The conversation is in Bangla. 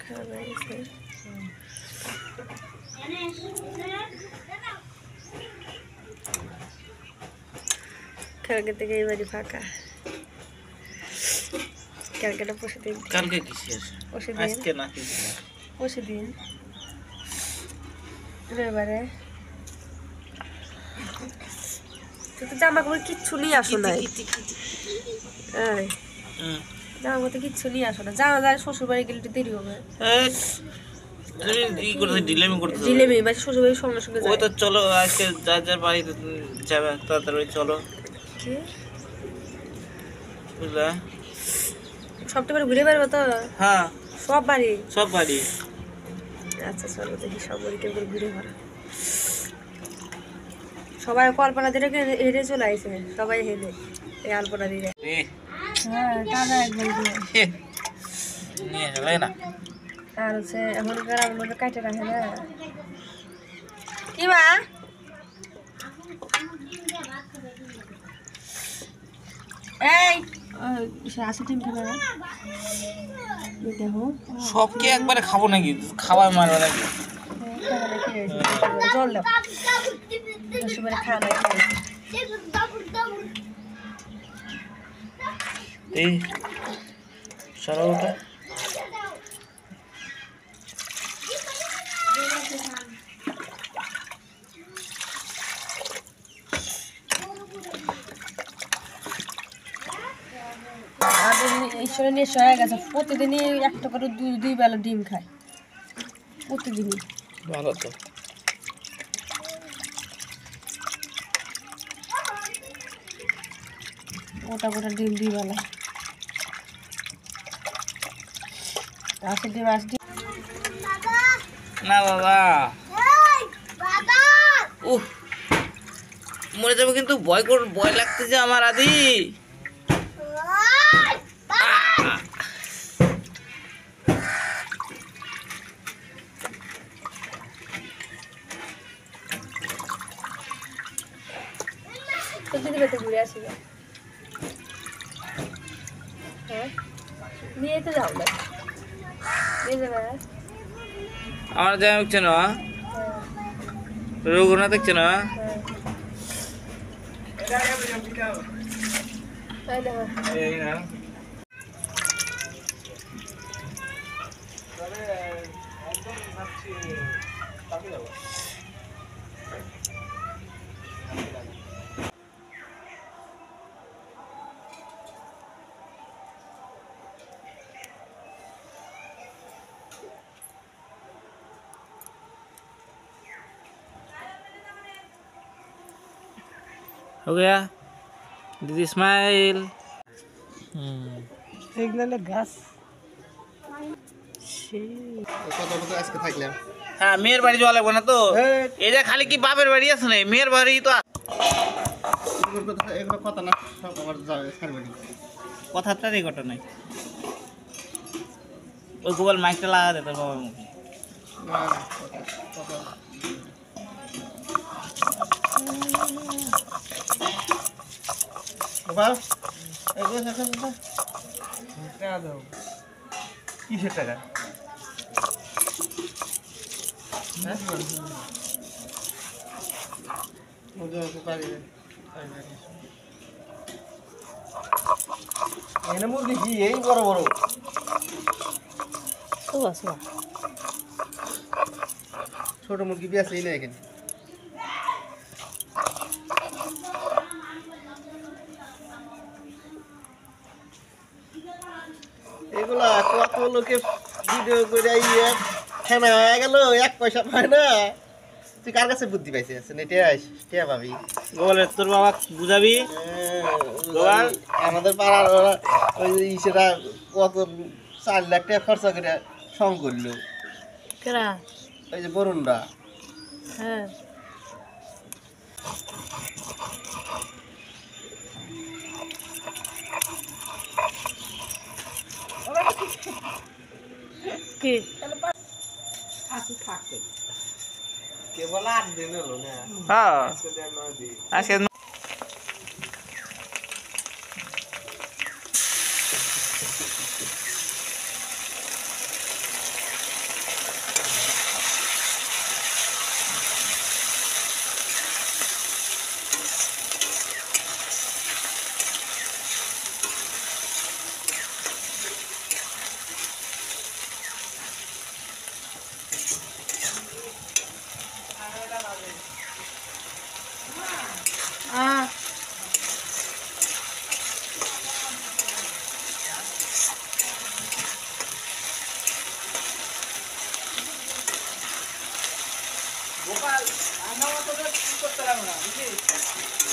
খারাপ হয়ে গেছে। কালকে থেকে এই বাড়ি ফাঁকা। কালকেটা পরশু দিন। কালকে কিসের? আজকে না পরশু দিন রবিবারে। তুই তো জামা কাপড় কিচ্ছু নিয়ে আসো নাই। জামা কাপড় কিচ্ছু নিয়ে আসো না। জানা যায় শ্বশুর বাড়ি গেলে দেরি হবে। জিলেবি মানে শ্বশুর বাড়ির সঙ্গে সঙ্গে ওই তো চলো আজকে যার যার বাড়িতে যাবে তাড়াতাড়ি চলো। কি বুঝলা? সবটা বাড়ি ঘুরে বেড়াবো তো? হ্যাঁ সব বাড়ি। সব বাড়ি। আচ্ছা চলো দেখি সব বাড়ি কেউ ঘুরে বেড়া। সবাই কল্পনা দিয়ে হেরে চলে আসে, সবাই হেরে এই আলপনা দিয়ে। হ্যাঁ কাদা একবার নিয়ে না আর হচ্ছে এমন গ্রামের মধ্যে কাটে রাখে না। কি মা এই আসে টিম খেলা দেখো সব কি একবারে খাবো নাকি? খাবার মারবে নাকি? জল দাও শ্বশুরবাড়ি খাওয়া দাওয়া এই সরো ওটা ঈশ্বরের নিয়ে হয়ে গেছে। প্রতিদিনই একটা করে দুই বেলা ডিম খায় প্রতিদিনই। ভালো তো। গোটা গোটা ডিম দুই বেলা আসে ডিম আসে না বাবা। উহ মরে যাবো কিন্তু ভয় লাগতেছে আমার আদি। দিদি বেতে ঘুরে আসি। হ্যাঁ নিয়ে তো যাও না নিয়ে যাবে। আমার যা দেখছে না রঘুনাথ দেখছে না। हो गया दीदी स्माइल। গাছ হ্যাঁ মেয়ের বাড়ি যাওয়া লাগবে না তো। এটা খালি কি বাপের বাড়ি আছে না? মেয়ের বাড়ি তো কথা না, কথাটারই ঘটনা নাই। ওই গোপাল মাইকটা লাগা দে তোর বাবার মুখে। কিসের টাকা? মুরগি কি এই বড় বড় ছোট মুরগি বেঁচেই না এখানে। এগুলা কত লোকে ভিডিও করে ফেনা হয়ে গেল, 1 পয়সা পায় না। তুই কার কাছে বুদ্ধি পাইছিস? টিয়া পাবি গোপালের তোর বাবা বুঝাবি। গোপাল আমাদের পাড়ার ওই ইসেরা কত 4 লাখ টাকা খরচা করে সং করলো। ওই যে বরুণরা। হ্যাঁ কি কেবল 8 দিন হলো না। হ্যাঁ আজকে দিছি